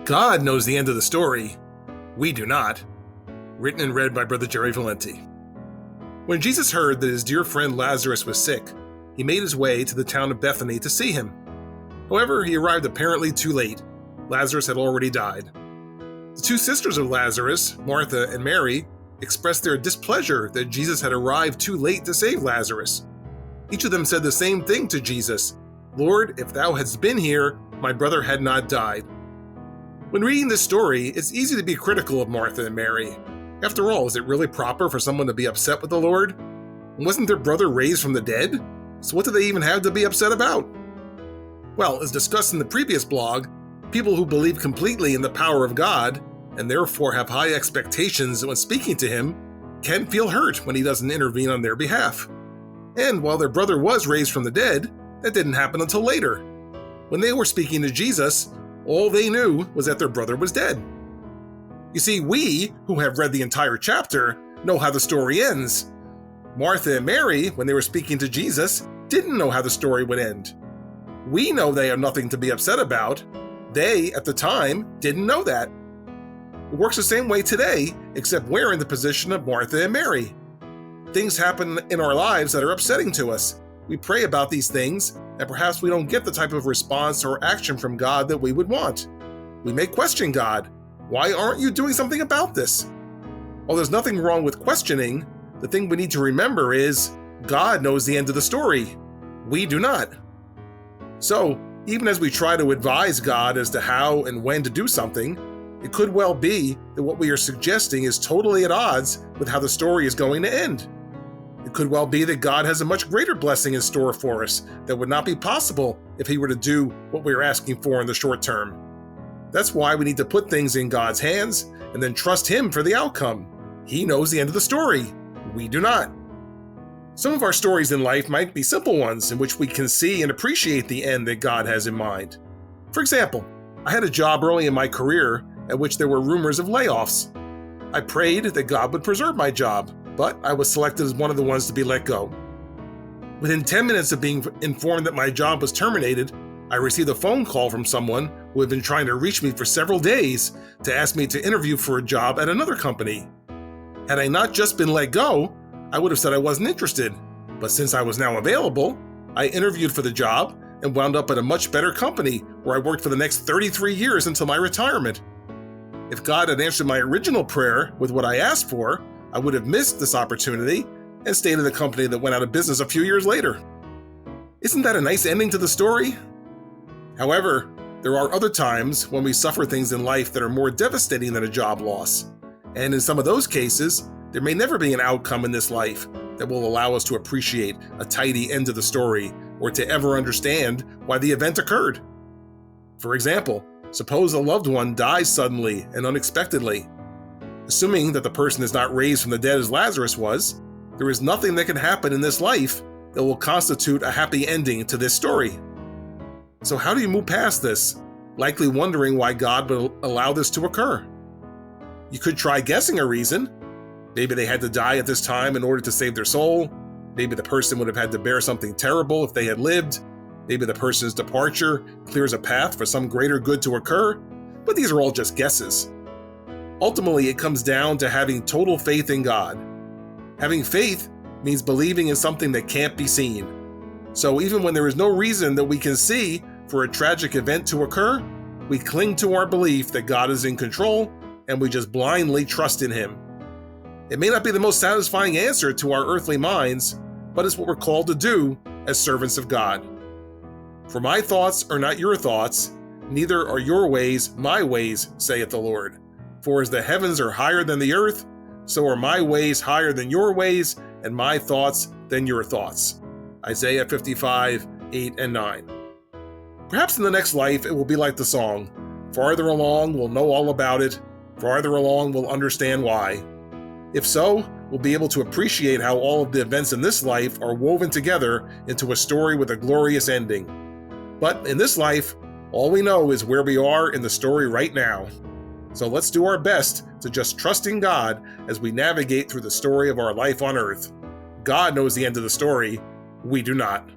God knows the end of the story. We do not. Written and read by Brother Jerry Valenti. When Jesus heard that his dear friend Lazarus was sick, he made his way to the town of Bethany to see him. However, he arrived apparently too late. Lazarus had already died. The two sisters of Lazarus, Martha and Mary, expressed their displeasure that Jesus had arrived too late to save Lazarus. Each of them said the same thing to Jesus: "Lord, if thou hadst been here, my brother had not died." When reading this story, it's easy to be critical of Martha and Mary. After all, is it really proper for someone to be upset with the Lord? And wasn't their brother raised from the dead? So what do they even have to be upset about? Well, as discussed in the previous blog, people who believe completely in the power of God, and therefore have high expectations when speaking to Him, can feel hurt when He doesn't intervene on their behalf. And while their brother was raised from the dead, that didn't happen until later. When they were speaking to Jesus, all they knew was that their brother was dead. You see, we, who have read the entire chapter, know how the story ends. Martha and Mary, when they were speaking to Jesus, didn't know how the story would end. We know they have nothing to be upset about. They, at the time, didn't know that. It works the same way today, except we're in the position of Martha and Mary. Things happen in our lives that are upsetting to us. We pray about these things, and perhaps we don't get the type of response or action from God that we would want. We may question God. Why aren't you doing something about this? While there's nothing wrong with questioning, the thing we need to remember is God knows the end of the story. We do not. So, even as we try to advise God as to how and when to do something, it could well be that what we are suggesting is totally at odds with how the story is going to end. It could well be that God has a much greater blessing in store for us that would not be possible if He were to do what we are asking for in the short term. That's why we need to put things in God's hands and then trust Him for the outcome. He knows the end of the story. We do not. Some of our stories in life might be simple ones in which we can see and appreciate the end that God has in mind. For example, I had a job early in my career at which there were rumors of layoffs. I prayed that God would preserve my job, but I was selected as one of the ones to be let go. Within 10 minutes of being informed that my job was terminated, I received a phone call from someone who had been trying to reach me for several days to ask me to interview for a job at another company. Had I not just been let go, I would have said I wasn't interested, but since I was now available, I interviewed for the job and wound up at a much better company where I worked for the next 33 years until my retirement. If God had answered my original prayer with what I asked for, I would have missed this opportunity and stayed at a company that went out of business a few years later. Isn't that a nice ending to the story? However, there are other times when we suffer things in life that are more devastating than a job loss. And in some of those cases, there may never be an outcome in this life that will allow us to appreciate a tidy end to the story or to ever understand why the event occurred. For example, suppose a loved one dies suddenly and unexpectedly. Assuming that the person is not raised from the dead as Lazarus was, there is nothing that can happen in this life that will constitute a happy ending to this story. So how do you move past this, likely wondering why God will allow this to occur? You could try guessing a reason. Maybe they had to die at this time in order to save their soul. Maybe the person would have had to bear something terrible if they had lived. Maybe the person's departure clears a path for some greater good to occur. But these are all just guesses. Ultimately, it comes down to having total faith in God. Having faith means believing in something that can't be seen. So even when there is no reason that we can see for a tragic event to occur, we cling to our belief that God is in control and we just blindly trust in Him. It may not be the most satisfying answer to our earthly minds, but it's what we're called to do as servants of God. For my thoughts are not your thoughts, neither are your ways my ways, saith the Lord. For as the heavens are higher than the earth, so are my ways higher than your ways, and my thoughts than your thoughts. Isaiah 55, 8 and 9. Perhaps in the next life it will be like the song, farther along we'll know all about it, farther along we'll understand why. If so, we'll be able to appreciate how all of the events in this life are woven together into a story with a glorious ending. But in this life, all we know is where we are in the story right now. So let's do our best to just trust in God as we navigate through the story of our life on earth. God knows the end of the story. We do not.